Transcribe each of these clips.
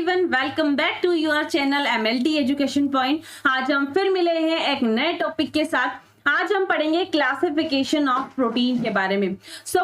Everyone, welcome back to your channel MLT education point. आज हम फिर मिले हैं एक नए टॉपिक के साथ। आज हम पढ़ेंगे क्लासिफिकेशन ऑफ प्रोटीन के बारे में।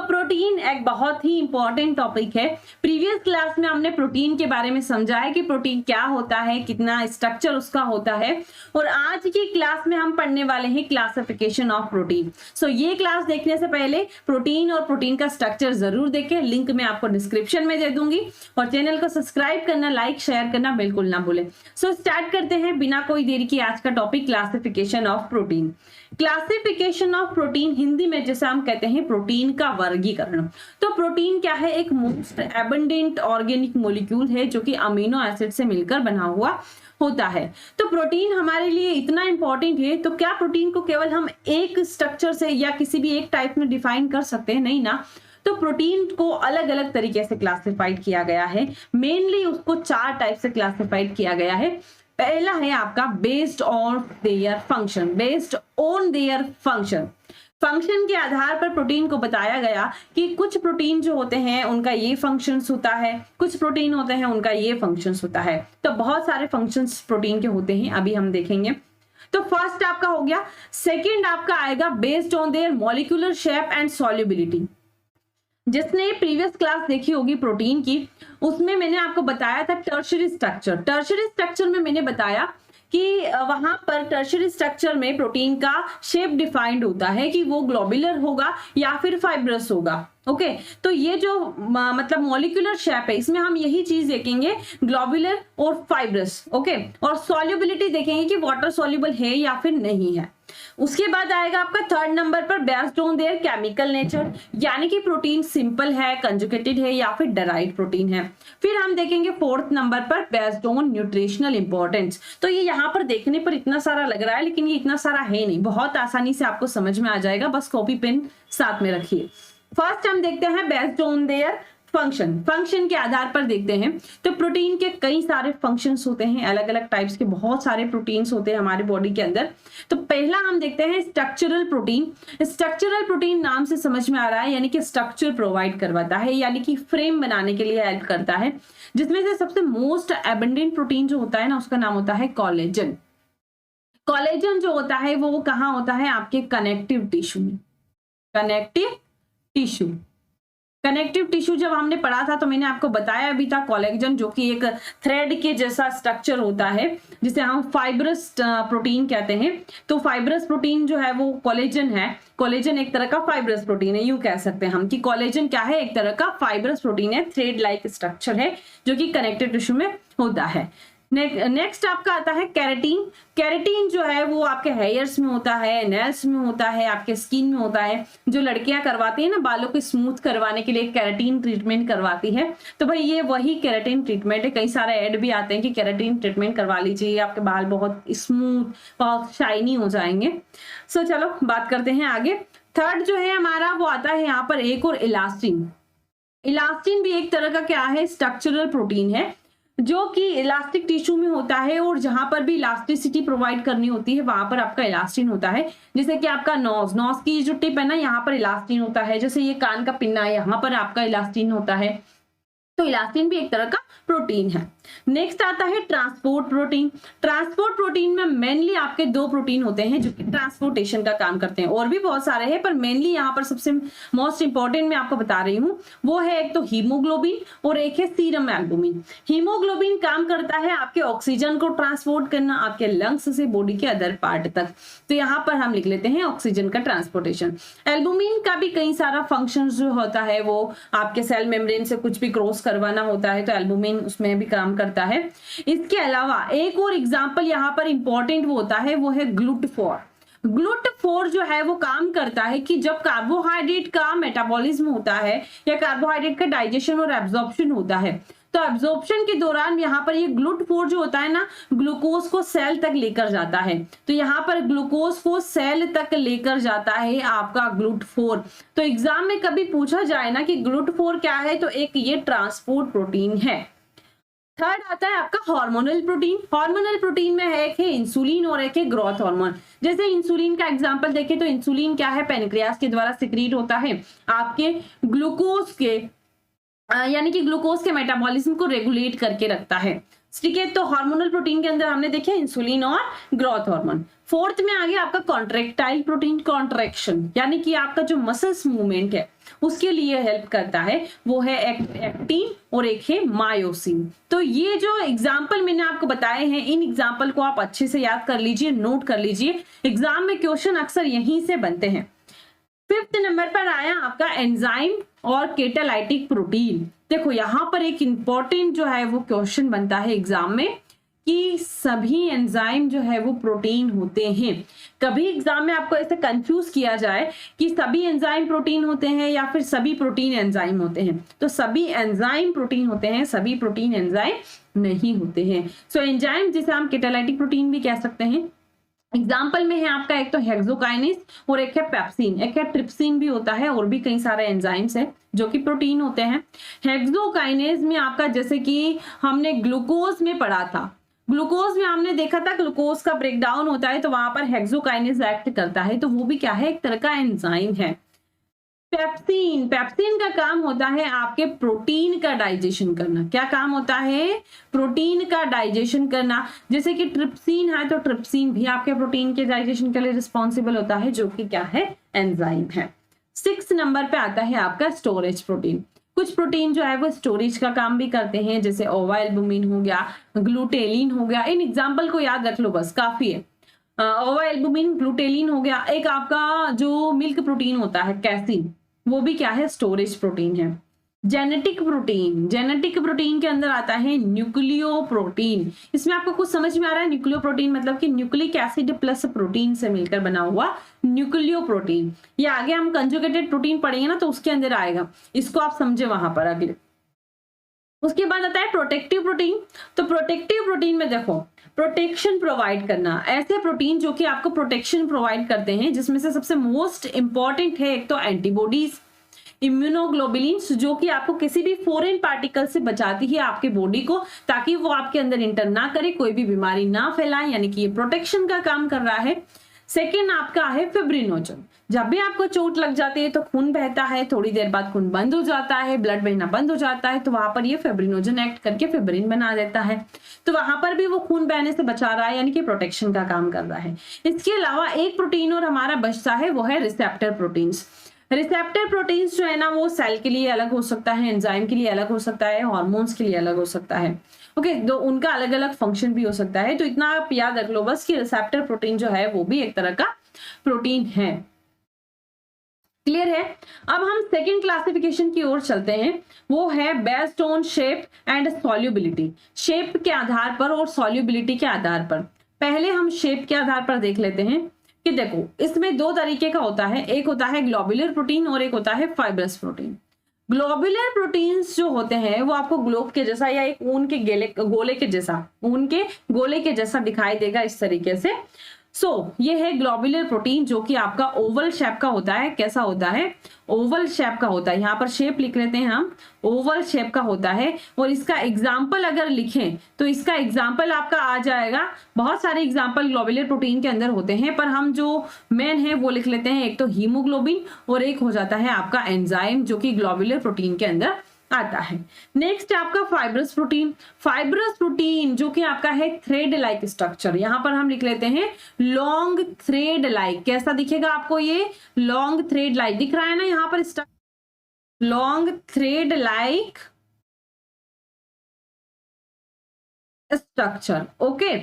प्रोटीन एक बहुत ही इंपॉर्टेंट टॉपिक है। प्रीवियस क्लास में हमने प्रोटीन के बारे में समझा है कि प्रोटीन क्या होता है, कितना स्ट्रक्चर उसका होता है, और आज की क्लास में हम पढ़ने वाले हैं क्लासिफिकेशन ऑफ प्रोटीन। ये क्लास देखने से पहले प्रोटीन और प्रोटीन का स्ट्रक्चर जरूर देखें, लिंक मैं आपको डिस्क्रिप्शन में दे दूंगी, और चैनल को सब्सक्राइब करना, लाइक शेयर करना बिल्कुल ना भूलें। स्टार्ट करते हैं बिना कोई देरी की आज का topic, classification of protein. Classification of protein Hindi में जैसे हम कहते हैं प्रोटीन का वर्गीकरण। तो प्रोटीन क्या है? एक मोस्ट एबंडेंट ऑर्गेनिक मॉलिक्यूल है जो कि अमीनो एसिड से मिलकर बना हुआ होता है। तो प्रोटीन हमारे लिए इतना इंपॉर्टेंट है, तो क्या प्रोटीन को केवल हम एक स्ट्रक्चर से या किसी भी एक टाइप में डिफाइन कर सकते हैं? नहीं ना। तो प्रोटीन को अलग अलग तरीके से क्लासिफाइड किया गया है। मेनली उसको 4 टाइप से क्लासिफाइड किया गया है। पहला है आपका based on their function. Based on their function, function के आधार पर प्रोटीन को बताया गया कि कुछ प्रोटीन जो होते हैं उनका ये फंक्शंस होता है, कुछ प्रोटीन होते हैं उनका ये फंक्शंस होता है। तो बहुत सारे फंक्शंस प्रोटीन के होते हैं, अभी हम देखेंगे। तो फर्स्ट आपका हो गया। सेकंड आपका आएगा based on their molecular shape and solubility. जिसने प्रीवियस क्लास देखी होगी प्रोटीन की, उसमें मैंने आपको बताया था टर्शियरी स्ट्रक्चर। टर्शियरी स्ट्रक्चर में मैंने बताया कि वहां पर टर्शियरी स्ट्रक्चर में प्रोटीन का शेप डिफाइंड होता है कि वो ग्लोबुलर होगा या फिर फाइब्रस होगा। ओके, तो ये जो मतलब मॉलिक्यूलर शेप है, इसमें हम यही चीज देखेंगे, ग्लोबुलर और फाइब्रस। ओके, और सॉल्युबिलिटी देखेंगे कि वाटर सॉल्युबल है या फिर नहीं है। उसके बाद आएगा आपका थर्ड नंबर पर based on their chemical nature, यानी कि प्रोटीन सिंपल है, कंजुगेटेड है या फिर डेराइव्ड प्रोटीन है। फिर हम देखेंगे फोर्थ नंबर पर बेस्ड ऑन न्यूट्रिशनल इंपॉर्टेंस। तो ये यहाँ पर देखने पर इतना सारा लग रहा है, लेकिन ये इतना सारा है नहीं, बहुत आसानी से आपको समझ में आ जाएगा, बस कॉपी पेन साथ में रखिए। फर्स्ट हम देखते हैं based on their function. Function के आधार पर देखते हैं। तो प्रोटीन के कई सारे फंक्शंस होते हैं, अलग अलग टाइप्स के बहुत सारे प्रोटीन्स होते हैं हमारे बॉडी के अंदर। तो पहला हम देखते हैं स्ट्रक्चरल प्रोटीन। स्ट्रक्चरल प्रोटीन नाम से समझ में आ रहा है, यानी कि स्ट्रक्चर प्रोवाइड करवाता है, यानी कि फ्रेम बनाने के लिए हेल्प करता है। जिसमें से सबसे मोस्ट एबंडेंट प्रोटीन जो होता है ना, उसका नाम होता है कोलेजन। कोलेजन जो होता है वो कहाँ होता है? आपके कनेक्टिव टिश्यू में। कनेक्टिव टिश्यू, कनेक्टिव टिश्यू जब हमने पढ़ा था तो मैंने आपको बताया भी था कोलेजन जो कि एक थ्रेड के जैसा स्ट्रक्चर होता है, जिसे हम फाइब्रस प्रोटीन कहते हैं। तो फाइब्रस प्रोटीन जो है वो कोलेजन है। कोलेजन एक तरह का फाइब्रस प्रोटीन है, यूं कह सकते हैं हम कि कोलेजन क्या है? एक तरह का फाइब्रस प्रोटीन है, थ्रेड लाइक स्ट्रक्चर है जो कि कनेक्टिव टिश्यू में होता है। नेक्स्ट आपका आता है केराटिन। केराटिन जो है वो आपके हेयर्स में होता है, नेल्स में होता है, आपके स्किन में होता है। जो लड़कियां करवाती है ना बालों को स्मूथ करवाने के लिए केराटिन ट्रीटमेंट करवाती है, तो भाई ये वही केराटिन ट्रीटमेंट है। कई सारे ऐड भी आते हैं कि केराटिन ट्रीटमेंट करवा लीजिए, आपके बाल बहुत स्मूथ, बहुत शाइनी हो जाएंगे। चलो बात करते हैं आगे। थर्ड जो है हमारा वो आता है यहाँ पर एक और इलास्टिन। इलास्टिन भी एक तरह का क्या है? स्ट्रक्चरल प्रोटीन है जो कि इलास्टिक टिश्यू में होता है, और जहां पर भी इलास्टिसिटी प्रोवाइड करनी होती है वहां पर आपका इलास्टिन होता है। जैसे कि आपका नोज की जो टिप है ना, यहाँ पर इलास्टिन होता है। जैसे ये कान का पिन्ना है, यहाँ पर आपका इलास्टिन होता है। तो इलास्टिन भी एक तरह का प्रोटीन है। नेक्स्ट आता है ट्रांसपोर्ट प्रोटीन। ट्रांसपोर्ट प्रोटीन में मेनली आपके 2 प्रोटीन होते हैं जो कि ट्रांसपोर्टेशन का काम करते हैं, और भी बहुत सारे हैं पर मेनली यहाँ पर सबसे मोस्ट इंपॉर्टेंट मैं आपको बता रही हूँ, वो है एक तो हीमोग्लोबिन और एक है सीरम एल्बुमिन। हीमोग्लोबिन काम करता है आपके ऑक्सीजन को ट्रांसपोर्ट करना आपके लंग्स से बॉडी के अदर पार्ट तक। तो यहाँ पर हम लिख लेते हैं ऑक्सीजन का ट्रांसपोर्टेशन। एल्बुमिन का भी कई सारा फंक्शन जो होता है, वो आपके सेल मेम्ब्रेन से कुछ भी क्रॉस करवाना होता है तो एल्बुमिन उसमें भी काम करता है। इसके अलावा एक और एग्जांपल यहाँ पर इंपॉर्टेंट वो होता है, वो है ग्लूटाफोर। ग्लूटाफोर जो है वो काम करता है कि जब कार्बोहाइड्रेट का मेटाबॉलिज्म होता है या कार्बोहाइड्रेट का डाइजेशन और एब्जॉर्प्शन होता है, तो एब्जॉर्प्शन के दौरान यहाँ पर ये ग्लूटाफोर जो होता है ना, ग्लूकोज को सेल तक लेकर जाता है। तो यहाँ पर ग्लूकोज को सेल तक लेकर जाता है आपका ग्लूटाफोर। तो एग्जाम में कभी पूछा जाए ना कि ग्लूटाफोर क्या है, तो एक ये ट्रांसपोर्ट प्रोटीन है। थर्ड आता है आपका हार्मोनल प्रोटीन। हार्मोनल प्रोटीन में है एक है इंसुलिन और एक है ग्रोथ हार्मोन। जैसे इंसुलिन का एग्जांपल देखें तो इंसुलिन क्या है? पैनक्रियास के द्वारा सिक्रीट होता है आपके ग्लूकोज के यानी कि ग्लूकोज के मेटाबॉलिज्म को रेगुलेट करके रखता है। ठीक है, तो हार्मोनल प्रोटीन के अंदर हमने देखे इंसुलिन और ग्रोथ हार्मोन। फोर्थ में आ गया आपका कॉन्ट्रेक्टाइल प्रोटीन, कॉन्ट्रैक्शन यानी कि आपका जो मसल्स मूवमेंट है उसके लिए हेल्प करता है, वो है एक्टिन और एक है मायोसिन। तो ये जो एग्जाम्पल मैंने आपको बताए हैं, इन एग्जाम्पल को आप अच्छे से याद कर लीजिए, नोट कर लीजिए, एग्जाम में क्वेश्चन अक्सर यहीं से बनते हैं। फिफ्थ नंबर पर आया आपका एंजाइम और कैटालाइटिक प्रोटीन। देखो यहाँ पर एक इंपॉर्टेंट जो है वो क्वेश्चन बनता है एग्जाम में कि सभी एंजाइम जो है वो प्रोटीन होते हैं। कभी एग्जाम में आपको ऐसे कंफ्यूज किया जाए कि सभी एंजाइम प्रोटीन होते हैं या फिर सभी प्रोटीन एंजाइम होते हैं, तो सभी एंजाइम प्रोटीन होते हैं, सभी प्रोटीन एंजाइम नहीं होते हैं। सो एंजाइम जिसे हम कैटालाइटिक प्रोटीन भी कह सकते हैं। एग्जाम्पल में है आपका एक तो हेक्सोकाइनेस और एक है पेप्सिन, एक है ट्रिप्सिन भी होता है, और भी कई सारे एंजाइम्स हैं जो कि प्रोटीन होते हैं। हेक्सोकाइनेस में आपका जैसे कि हमने ग्लूकोज में पढ़ा था, ग्लूकोज में हमने देखा था ग्लूकोज का ब्रेकडाउन होता है तो वहां पर हेक्सोकाइनेस एक्ट करता है, तो वो भी क्या है, एक तरह का एंजाइम है। पेप्सिन, पेप्सिन का काम होता है आपके प्रोटीन का डाइजेशन करना। क्या काम होता है, प्रोटीन का डाइजेशन करना। जैसे कि ट्रिप्सिन है तो ट्रिप्सिन भी आपके प्रोटीन के डाइजेशन के लिए रिस्पॉन्सिबल होता है, जो कि क्या है, एंजाइम है। 6 नंबर पे आता है आपका स्टोरेज प्रोटीन। कुछ प्रोटीन जो है वो स्टोरेज का काम भी करते हैं, जैसे ओवा एल्बुमिन हो गया, ग्लूटेलिन हो गया। इन एग्जाम्पल को याद रख लो बस, काफी है। ओवा एल्बुमिन, ग्लूटेलिन हो गया। एक आपका जो मिल्क प्रोटीन होता है कैसीन, वो भी क्या है, स्टोरेज प्रोटीन है। जेनेटिक प्रोटीन, जेनेटिक प्रोटीन के अंदर आता है न्यूक्लियो प्रोटीन। इसमें आपको कुछ समझ में आ रहा है, न्यूक्लियो प्रोटीन मतलब कि न्यूक्लिक एसिड प्लस प्रोटीन से मिलकर बना हुआ न्यूक्लियो प्रोटीन। ये आगे हम कंजुगेटेड प्रोटीन पढ़ेंगे ना तो उसके अंदर आएगा, इसको आप समझे वहां पर अगले। उसके बाद आता है प्रोटेक्टिव प्रोटीन। तो प्रोटेक्टिव प्रोटीन में देखो, प्रोटेक्शन प्रोवाइड करना, ऐसे प्रोटीन जो कि आपको प्रोटेक्शन प्रोवाइड करते हैं, जिसमें से सबसे मोस्ट इंपॉर्टेंट है एक तो एंटीबॉडीज, इम्यूनोग्लोबुलिन्स जो कि आपको किसी भी फॉरेन पार्टिकल से बचाती है आपके बॉडी को, ताकि वो आपके अंदर इंटर ना करे, कोई भी बीमारी ना फैलाए, यानी कि ये प्रोटेक्शन का काम कर रहा है। सेकेंड आपका है फिब्रिनोजन। जब भी आपको चोट लग जाती है तो खून बहता है, थोड़ी देर बाद खून बंद हो जाता है, ब्लड बहना बंद हो जाता है, तो वहां पर ये फिब्रिनोजन एक्ट करके फिब्रिन बना देता है, तो वहां पर भी वो खून बहने से बचा रहा है, यानी कि प्रोटेक्शन का काम कर रहा है। इसके अलावा एक प्रोटीन और हमारा बचता है, वो है रिसेप्टर प्रोटीन्स। रिसेप्टर प्रोटीन्स जो है ना, वो सेल के लिए अलग हो सकता है, एंजाइम के लिए अलग हो सकता है, हार्मोन्स के लिए अलग हो सकता है। ओके, तो उनका अलग अलग फंक्शन भी हो सकता है। तो इतना आप याद रख लो बस कि रिसेप्टर प्रोटीन जो है वो भी एक तरह का प्रोटीन है। क्लियर है। अब हम सेकंड क्लासिफिकेशन की ओर चलते हैं, वो है based on shape and solubility. Shape के आधार पर और सॉल्युबिलिटी के आधार पर। पहले हम शेप के आधार पर देख लेते हैं कि देखो इसमें 2 तरीके का होता है, एक होता है ग्लोबुलर प्रोटीन और एक होता है फाइब्रस प्रोटीन। ग्लोबुलर प्रोटीन्स जो होते हैं वो आपको ग्लोब के जैसा या एक ऊन के गोले के जैसा, ऊन के गोले के जैसा दिखाई देगा इस तरीके से। ये है ग्लोबुलर प्रोटीन जो कि आपका ओवल शेप का होता है। कैसा होता है, ओवल शेप का होता है। यहाँ पर शेप लिख लेते हैं हम, ओवल शेप का होता है। और इसका एग्जाम्पल अगर लिखें तो इसका एग्जाम्पल आपका आ जाएगा, बहुत सारे एग्जाम्पल ग्लोबुलर प्रोटीन के अंदर होते हैं, पर हम जो मेन है वो लिख लेते हैं, एक तो हीमोग्लोबिन और एक हो जाता है आपका एंजाइम जो कि ग्लोबुलर प्रोटीन के अंदर आता है। नेक्स्ट आपका फाइब्रस प्रोटीन। फाइब्रस प्रोटीन जो कि आपका है थ्रेड लाइक स्ट्रक्चर, यहां पर हम लिख लेते हैं लॉन्ग थ्रेड लाइक। कैसा दिखेगा आपको, ये लॉन्ग थ्रेड लाइक दिख रहा है ना यहां पर, long thread like structure. Okay,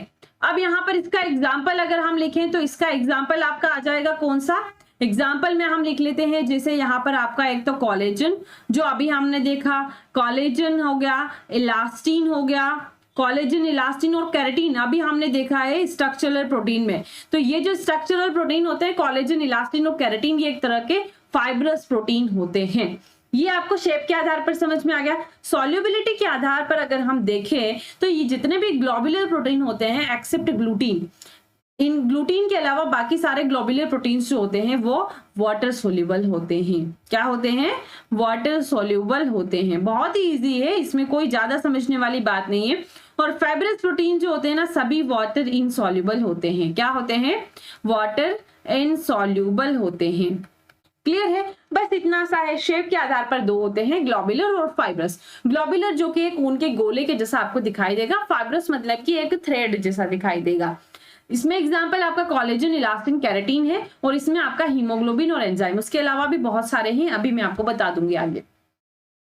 अब यहां पर इसका एग्जाम्पल अगर हम लिखें तो इसका एग्जाम्पल आपका आ जाएगा कौन सा, एग्जाम्पल में हम लिख लेते हैं जैसे यहाँ पर आपका एक तो कोलेजन जो अभी हमने देखा, कोलेजन हो गया, इलास्टिन हो गया, कोलेजन, इलास्टिन और केराटिन अभी हमने देखा है स्ट्रक्चरल प्रोटीन में। तो ये जो स्ट्रक्चरल प्रोटीन होते हैं कोलेजन, इलास्टिन और केराटिन, ये एक तरह के फाइब्रस प्रोटीन होते हैं। ये आपको शेप के आधार पर समझ में आ गया। सॉल्युबिलिटी के आधार पर अगर हम देखें तो ये जितने भी ग्लोबुलर प्रोटीन होते हैं एक्सेप्ट ग्लूटीन, इन ग्लूटीन के अलावा बाकी सारे ग्लोबुलर प्रोटीन्स जो होते हैं वो वाटर सोल्यूबल होते हैं। क्या होते हैं, वाटर सोल्यूबल होते हैं। बहुत ही इजी है, इसमें कोई ज्यादा समझने वाली बात नहीं है। और फाइब्रस प्रोटीन जो होते हैं ना, सभी वाटर इनसॉल्यूबल होते हैं। क्या होते हैं, वाटर इनसॉल्यूबल होते हैं। क्लियर है? बस इतना सा है। शेप के आधार पर दो होते हैं, ग्लोबुलर और फाइब्रस। ग्लोबुलर जो कि एक ऊन के गोले के जैसा आपको दिखाई देगा, फाइब्रस मतलब कि एक थ्रेड जैसा दिखाई देगा। इसमें एग्जाम्पल आपका कोलेजन, इलास्टिन, केराटिन है, और इसमें आपका हीमोग्लोबिन और एंजाइम, उसके अलावा भी बहुत सारे हैं, अभी मैं आपको बता दूंगी आगे।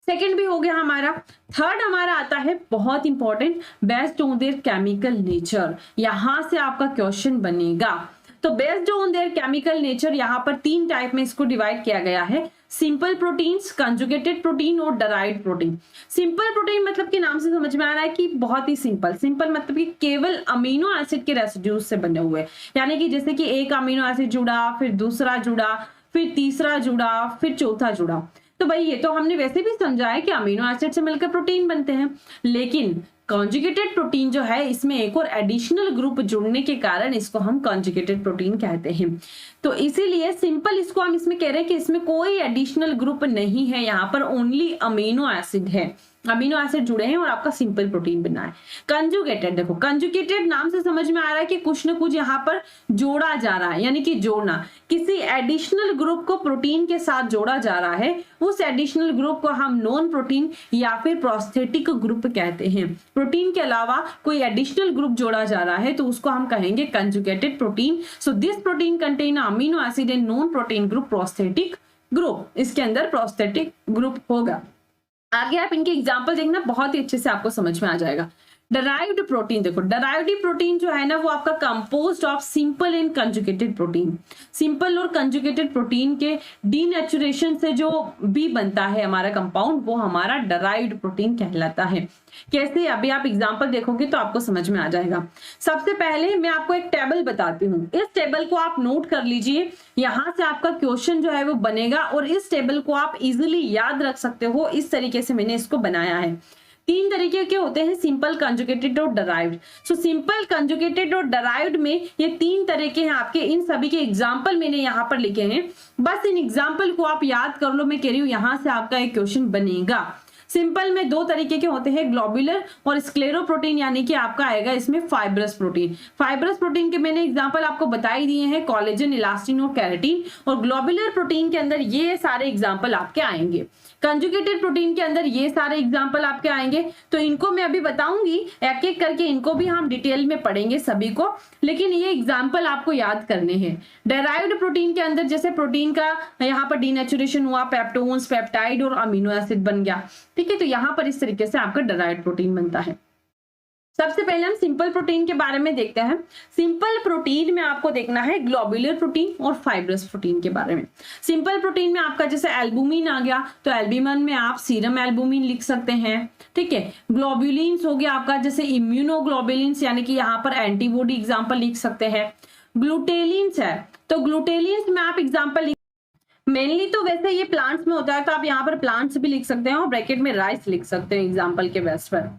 सेकंड भी हो गया हमारा। थर्ड हमारा आता है बहुत important, based on their chemical nature. यहां से आपका क्वेश्चन बनेगा। तो based on their chemical nature यहाँ पर 3 टाइप में इसको डिवाइड किया गया है, सिंपल प्रोटीन्स, कंजुगेटेड प्रोटीन और डराइव्ड प्रोटीन। सिंपल प्रोटीन मतलब कि नाम से समझ में आ रहा है कि बहुत ही सिंपल। सिंपल मतलब कि केवल अमीनो एसिड के रेसिड्यूज से बने हुए, यानी कि जैसे कि एक अमीनो एसिड जुड़ा, फिर दूसरा जुड़ा, फिर तीसरा जुड़ा, फिर चौथा जुड़ा। तो भाई ये तो हमने वैसे भी समझा है कि अमीनो एसिड से मिलकर प्रोटीन बनते हैं, लेकिन कॉन्जुगेटेड प्रोटीन जो है इसमें एक और एडिशनल ग्रुप जुड़ने के कारण इसको हम कॉन्जुगेटेड प्रोटीन कहते हैं। तो इसीलिए सिंपल इसको हम इसमें कह रहे हैं कि इसमें कोई एडिशनल ग्रुप नहीं है, यहाँ पर ओनली अमीनो एसिड है, अमीनो एसिड जुड़े हैं और आपका सिंपल प्रोटीन बना है। कंजुगेटेड, देखो कंजुगेटेड नाम से समझ में आ रहा है कि कुछ ना कुछ यहाँ पर जोड़ा जा रहा है, यानी कि जोड़ना, किसी एडिशनल ग्रुप को प्रोटीन के साथ जोड़ा जा रहा है। उस एडिशनल ग्रुप को हम नॉन प्रोटीन या फिर प्रोस्थेटिक ग्रुप कहते हैं। प्रोटीन के अलावा कोई एडिशनल ग्रुप जोड़ा जा रहा है तो उसको हम कहेंगे conjugated protein. So this protein contain amino acid and non protein group prosthetic group, इसके अंदर प्रोस्थेटिक ग्रुप होगा। आगे आप इनके एग्जाम्पल देखना, बहुत ही अच्छे से आपको समझ में आ जाएगा। डराइव्ड प्रोटीन, देखो डराइव्ड प्रोटीन जो है ना वो आपका composed of simple and conjugated protein. Simple और कंजुगेटेड प्रोटीन के डीनेचुरेशन से जो भी बनता है हमारा कंपाउंड, वो हमारा डराइव्ड प्रोटीन कहलाता है। कैसे, अभी आप एग्जांपल देखोगे तो आपको समझ में आ जाएगा। सबसे पहले मैं आपको एक टेबल बताती हूँ, इस टेबल को आप नोट कर लीजिए, यहाँ से आपका क्वेश्चन जो है वो बनेगा और इस टेबल को आप इजिली याद रख सकते हो। इस तरीके से मैंने इसको बनाया है। 3 तरीके के होते हैं, सिंपल, कंजुगेटेड और डराइव्ड। सो सिंपल, कंजुगेटेड और डराइव्ड में ये 3 तरीके हैं आपके। इन सभी के एग्जाम्पल मैंने यहाँ पर लिखे हैं, बस इन एग्जाम्पल को आप याद कर लो। मैं कह रही हूँ यहाँ से आपका एक क्वेश्चन बनेगा। सिंपल में 2 तरीके के होते हैं, ग्लोबुलर और स्क्लेरोप्रोटीन, यानी कि आपका आएगा इसमें फाइब्रस प्रोटीन। फाइब्रस प्रोटीन के मैंने एग्जांपल आपको बता ही दिए हैं, कोलेजन, इलास्टिन और केराटिन। और ग्लोबुलर प्रोटीन के अंदर ये सारे एग्जांपल आपके आएंगे। कंजुगेटेड प्रोटीन के अंदर ये सारे एग्जाम्पल आपके आएंगे। तो इनको मैं अभी बताऊंगी एक एक करके, इनको भी हम डिटेल में पढ़ेंगे सभी को, लेकिन ये एग्जाम्पल आपको याद करने हैं। डेराइव्ड प्रोटीन के अंदर जैसे प्रोटीन का यहाँ पर डीनेचुरेशन हुआ, पेप्टोन्स, पेप्टाइड और अमीनो एसिड बन गया, ठीक है। तो यहाँ पर इस तरीके से आपका डेराइव्ड प्रोटीन बनता है। सबसे पहले हम सिंपल प्रोटीन के बारे में देखते हैं। सिंपल प्रोटीन में आपको देखना है ग्लोबुलर प्रोटीन और फाइब्रस प्रोटीन के बारे में। सिंपल प्रोटीन में आपका जैसे एल्बुमिन आ गया, तो एल्बुमिन में आप सीरम एल्बुमिन लिख सकते हैं, ठीक है। ग्लोबुलिन्स हो गया आपका जैसे इम्यूनोग्लोबुलिन्स, यानी कि यहाँ पर एंटीबॉडी एग्जाम्पल लिख सकते हैं। ग्लूटेलिन्स है, तो ग्लूटेलिन्स में आप एग्जाम्पल मेनली तो वैसे ये प्लांट्स में होता है, तो आप यहाँ पर प्लांट्स भी लिख सकते हैं और ब्रैकेट में राइस लिख सकते हैं एग्जाम्पल के बेस पर।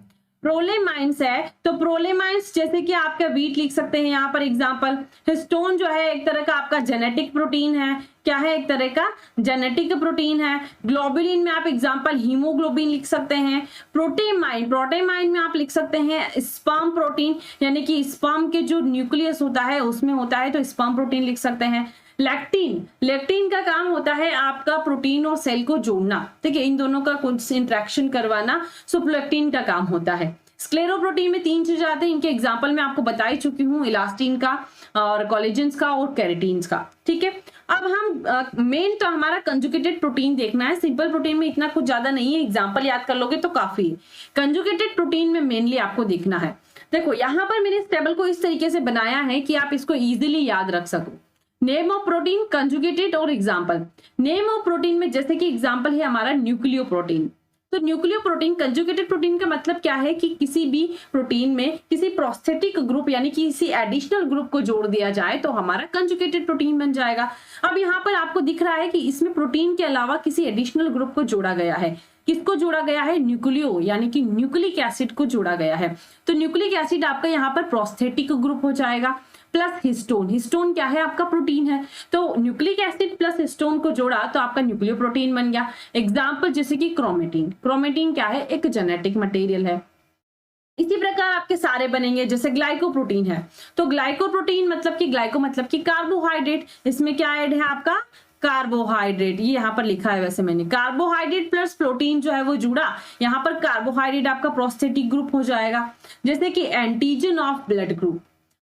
प्रोलेमाइंस है, तो प्रोलेमाइंस जैसे कि आपका वीट लिख सकते हैं यहाँ पर एग्जाम्पल। हिस्टोन जो है एक तरह का आपका जेनेटिक प्रोटीन है, क्या है, एक तरह का जेनेटिक प्रोटीन है। ग्लोबुलिन में आप एग्जाम्पल हीमोग्लोबिन लिख सकते हैं। प्रोटेमाइन, प्रोटेमाइन में आप लिख सकते हैं स्पर्म प्रोटीन, यानी कि स्पर्म के जो न्यूक्लियस होता है उसमें होता है, तो स्पर्म प्रोटीन लिख सकते हैं। लैक्टिन, लैक्टिन का काम होता है आपका प्रोटीन और सेल को जोड़ना, ठीक है, इन दोनों का कुछ इंटरेक्शन करवाना, सो लैक्टिन का काम होता है। स्क्लेरोप्रोटीन में 3 चीजें आते हैं, इनके एग्जाम्पल मैं आपको बता ही चुकी हूँ, इलास्टिन का और कोलेजन्स का और केराटिन्स का, ठीक है। अब हम मेन तो हमारा कंजुगेटेड प्रोटीन देखना है। सिंपल प्रोटीन में इतना कुछ ज्यादा नहीं है, एग्जाम्पल याद कर लोगे तो काफी है। कंजुगेटेड प्रोटीन में मेनली आपको देखना है, देखो यहाँ पर मैंने इस टेबल को इस तरीके से बनाया है कि आप इसको इजिली याद रख सको। नेम ऑफ प्रोटीन, कंजुगेटेड और एग्जाम्पल। नेम ऑफ प्रोटीन में जैसे कि एग्जाम्पल है हमारा न्यूक्लियो प्रोटीन, तो न्यूक्लियो प्रोटीन, कंजुगेटेड प्रोटीन का मतलब क्या है कि किसी भी प्रोटीन में किसी प्रोस्थेटिक ग्रुप यानी कि किसी एडिशनल ग्रुप को जोड़ दिया जाए तो हमारा कंजुगेटेड प्रोटीन बन जाएगा। अब यहाँ पर आपको दिख रहा है कि इसमें प्रोटीन के अलावा किसी एडिशनल ग्रुप को जोड़ा गया है। किसको जोड़ा गया है? न्यूक्लियो यानी कि न्यूक्लिक एसिड को जोड़ा गया है। तो न्यूक्लिक एसिड आपका यहाँ पर प्रोस्थेटिक ग्रुप हो जाएगा, प्लस हिस्टोन। हिस्टोन क्या है? आपका प्रोटीन है। तो न्यूक्लिक एसिड प्लस हिस्टोन को जोड़ा तो आपका न्यूक्लियो प्रोटीन बन गया। एग्जाम्पल जैसे कि क्रोमेटिन। क्रोमेटिन क्या है? एक जेनेटिक मटेरियल है। इसी प्रकार आपके सारे बनेंगे। जैसे ग्लाइकोप्रोटीन है, तो ग्लाइकोप्रोटीन मतलब कि ग्लाइको मतलब कि कार्बोहाइड्रेट, इसमें क्या ऐड है आपका? कार्बोहाइड्रेट, ये यहाँ पर लिखा है वैसे मैंने, कार्बोहाइड्रेट प्लस प्रोटीन जो है वो जुड़ा, यहाँ पर कार्बोहाइड्रेट आपका प्रोस्थेटिक ग्रुप हो जाएगा। जैसे कि antigen of blood group,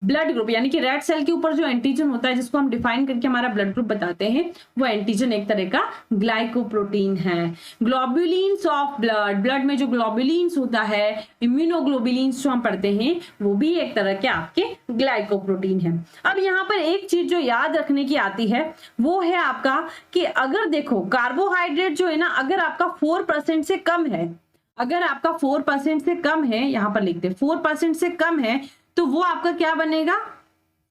blood group यानी कि रेड सेल के ऊपर जो एंटीजन होता है जिसको हम डिफाइन करके हमारा ब्लड ग्रुप बताते हैं, वो एंटीजन एक तरह का ग्लाइकोप्रोटीन है। ग्लोबुलिन्स ऑफ ब्लड, ब्लड में जो ग्लोबुलिन्स होता है, इम्यूनोग्लोबुलिन्स जो हम पढ़ते हैं, वो भी एक तरह के आपके ग्लाइकोप्रोटीन है। अब यहाँ पर एक चीज जो याद रखने की आती है वो है आपका कि अगर देखो कार्बोहाइड्रेट जो है ना, अगर आपका 4% से कम है, अगर आपका 4% से कम है, यहाँ पर लिखते हैं 4% से कम है, तो वो आपका क्या बनेगा,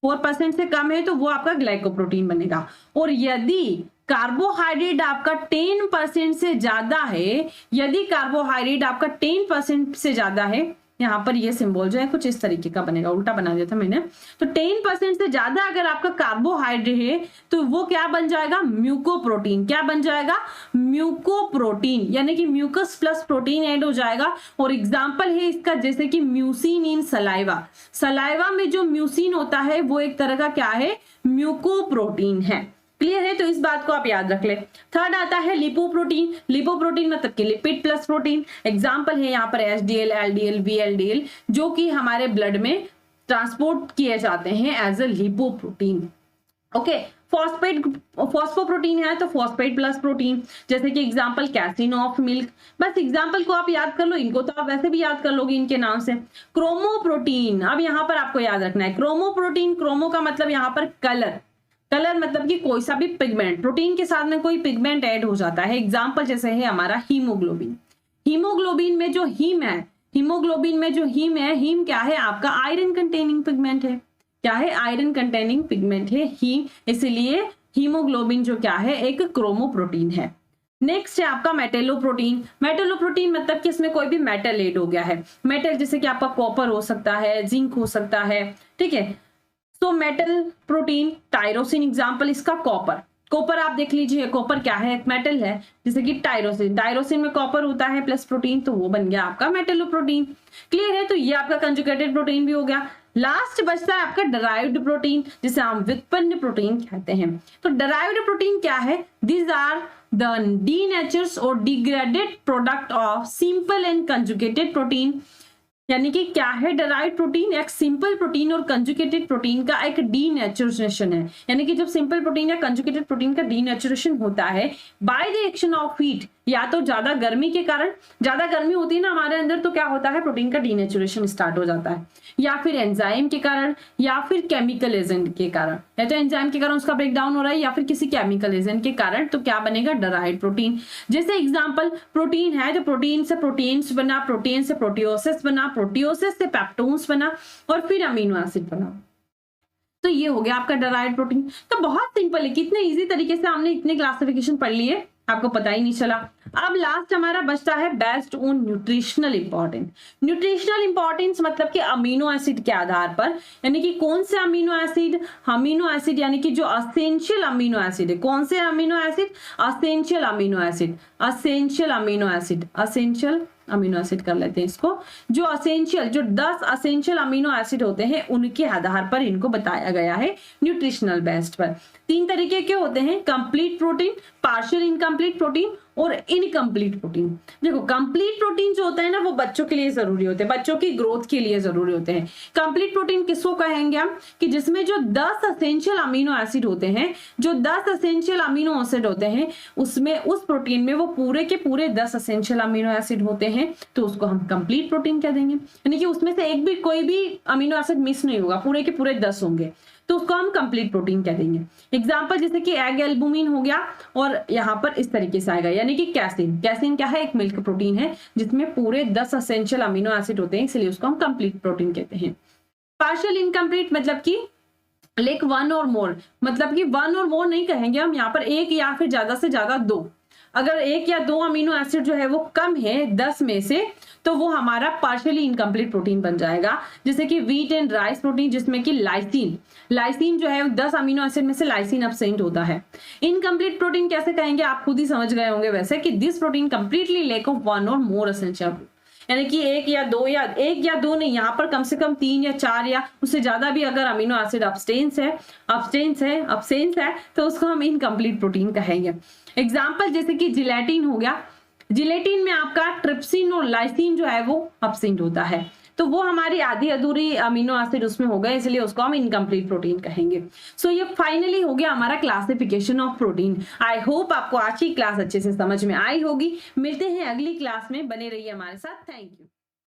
4% से कम है तो वो आपका ग्लाइकोप्रोटीन बनेगा। और यदि कार्बोहाइड्रेट आपका 10% से ज्यादा है, यदि कार्बोहाइड्रेट आपका 10% से ज्यादा है, यहाँ पर ये सिंबल जो है कुछ इस तरीके का बनेगा, उल्टा बना दिया था मैंने, तो 10% से ज्यादा अगर आपका कार्बोहाइड्रेट है तो वो क्या बन जाएगा, म्यूकोप्रोटीन। क्या बन जाएगा, म्यूकोप्रोटीन, यानी कि म्यूकस प्लस प्रोटीन ऐड हो जाएगा। और एग्जांपल है इसका जैसे कि म्यूसिन इन सलाइवा, सलाइवा में जो म्यूसिन होता है वो एक तरह का क्या है, म्यूकोप्रोटीन है। क्लियर है, तो इस बात को आप याद रख ले। थर्ड आता है लिपोप्रोटीन, लिपोप्रोटीन मतलब कि लिपिड प्लस प्रोटीन। एग्जांपल है यहाँ पर एचडीएल, एलडीएल, वीएलडीएल, जो कि हमारे ब्लड में ट्रांसपोर्ट किए जाते हैं एज अ लिपोप्रोटीन। ओके, फॉस्फोप्रोटीन है तो फॉस्फेट प्लस प्रोटीन, जैसे कि एग्जांपल कैसीन ऑफ मिल्क। बस एग्जांपल को आप याद कर लो, इनको तो आप वैसे भी याद कर लोगे इनके नाम से। क्रोमोप्रोटीन, अब यहाँ पर आपको याद रखना है क्रोमोप्रोटीन, क्रोमो का मतलब यहाँ पर कलर, कलर मतलब कि कोई सा भी पिगमेंट, प्रोटीन के साथ में कोई पिगमेंट ऐड हो जाता है। एग्जांपल जैसे है हमारा हीमोग्लोबिन, हीमोग्लोबिन में जो हीम है, हीमोग्लोबिन में जो हीम है, हीम क्या है आपका आयरन कंटेनिंग पिगमेंट है। क्या है, आयरन कंटेनिंग पिगमेंट है हीम, इसलिए हीमोग्लोबिन जो क्या है एक क्रोमोप्रोटीन है। नेक्स्ट है आपका मेटेलोप्रोटीन, मेटेलोप्रोटीन मतलब कि इसमें कोई भी मेटल ऐड हो गया है। मेटल जैसे कि आपका कॉपर हो सकता है, जिंक हो सकता है, ठीक है। तो मेटल प्रोटीन, टायरोसिन एग्जांपल इसका कॉपर, कॉपर आप देख लीजिए, कॉपर क्या है, एक मेटल है, जैसे कि टायरोसिन, टायरोसिन में कॉपर होता है प्लस प्रोटीन, तो वो बन गया आपका मेटेलोप्रोटीन। क्लियर है, तो ये आपका कंजुगेटेड प्रोटीन भी हो गया। लास्ट बचता है आपका डराइव्ड प्रोटीन, जिसे हम व्युत्पन्न प्रोटीन कहते हैं। तो डराइव्ड प्रोटीन क्या है, दीज आर द डीनेचर्स और degraded product of simple and conjugated protein. यानी कि क्या है डराइव्ड प्रोटीन, एक सिंपल प्रोटीन और कंजुगेटेड प्रोटीन का एक डीनेचुरेशन है। यानी कि जब सिंपल प्रोटीन या कंजुगेटेड प्रोटीन का डीनेचुरेशन होता है by the action of heat, या तो ज्यादा गर्मी के कारण, ज्यादा गर्मी होती है ना हमारे अंदर, तो क्या होता है प्रोटीन का डीनेचुरेशन स्टार्ट हो जाता है, या फिर एंजाइम के कारण, या फिर केमिकल एजेंट के कारण, या तो एंजाइम के कारण उसका ब्रेकडाउन हो रहा है, या फिर किसी केमिकल एजेंट के कारण, तो क्या बनेगा डराइव्ड प्रोटीन। जैसे एग्जांपल प्रोटीन है तो प्रोटीन से प्रोटीन्स बना, प्रोटीन से प्रोटियोसिस बना, प्रोटियोसिस से पेप्टोन्स बना, और फिर अमीनो एसिड बना। तो ये हो गया आपका डराइव्ड प्रोटीन। तो बहुत सिंपल है, कितने इजी तरीके से हमने इतने क्लासिफिकेशन पढ़ लिए, आपको पता ही नहीं चला। अब लास्ट हमारा बचता है based on nutritional importance. Nutritional importance मतलब कि अमीनो एसिड के आधार पर, यानी कि कौन से अमीनो एसिड यानी कि जो असेंशियल अमीनो एसिड है, कौन से amino acid, essential amino acid, essential amino acid, essential amino acid कर लेते हैं इसको, जो असेंशियल, जो 10 असेंशियल अमीनो एसिड होते हैं उनके आधार पर इनको बताया गया है न्यूट्रिशनल बेस्ड पर। 3 तरीके के होते हैं, complete protein, partial incomplete protein और इनकम्प्लीट प्रोटीन। देखो कंप्लीट प्रोटीन जो होता है ना वो बच्चों के लिए जरूरी होते हैं, बच्चों की ग्रोथ के लिए जरूरी होते हैं। कंप्लीट प्रोटीन किसको कहेंगे हम, कि जिसमें जो 10 असेंशियल अमीनो एसिड होते हैं, जो 10 असेंशियल अमीनो एसिड होते हैं उसमें, उस प्रोटीन में वो पूरे के पूरे 10 असेंशियल अमीनो एसिड होते हैं, तो उसको हम कंप्लीट प्रोटीन कह देंगे। यानी कि उसमें से एक भी, कोई भी अमीनो एसिड मिस नहीं होगा, पूरे के पूरे 10 होंगे, तो उसको हम कंप्लीट प्रोटीन कह देंगे। एग्जांपल जैसे कि एग एल्बुमिन हो गया, और यहाँ पर इस तरीके से आएगा, यानी कि कैसिन, कैसिन क्या है, एक मिल्क प्रोटीन है जिसमें पूरे 10 असेंशियल अमीनो एसिड होते हैं, इसलिए उसको हम कंप्लीट प्रोटीन कहते हैं। पार्शियल इनकम्प्लीट मतलब कि लाइक 1 और मोर, मतलब कि 1 और मोर नहीं कहेंगे हम, यहाँ पर 1 या फिर ज्यादा से ज्यादा 2। अगर 1 या 2 अमीनो एसिड जो है वो कम है 10 में से, तो वो हमारा पार्शियली इनकम्प्लीट प्रोटीन बन जाएगा। जैसे कि व्हीट एंड राइस प्रोटीन, जिसमें कि लाइसिन जो है 10 अमीनो एसिड में से लाइसिन एब्सेंट होता है। इनकम्प्लीट प्रोटीन कैसे कहेंगे, आप खुद ही समझ गए होंगे वैसे, कि this protein completely lack of 1 और मोर एसेंशियल। यानी कि एक या दो नहीं, यहाँ पर कम से कम 3 या 4 या उससे ज्यादा भी अगर अमीनो एसिड अब्सटेंस है तो उसको हम इनकम्प्लीट प्रोटीन कहेंगे। एग्जाम्पल जैसे कि जिलेटिन हो गया, जिलेटिन में आपका ट्रिप्सिन और लाइसिन जो है वो अब्सेंट होता है, तो वो हमारी आधी अधूरी अमीनो एसिड उसमें हो गए, इसलिए उसको हम इनकम्प्लीट प्रोटीन कहेंगे। सो ये फाइनली हो गया हमारा classification of protein. I hope आपको आज की क्लास अच्छे से समझ में आई होगी। मिलते हैं अगली क्लास में, बने रहिए हमारे साथ। Thank you.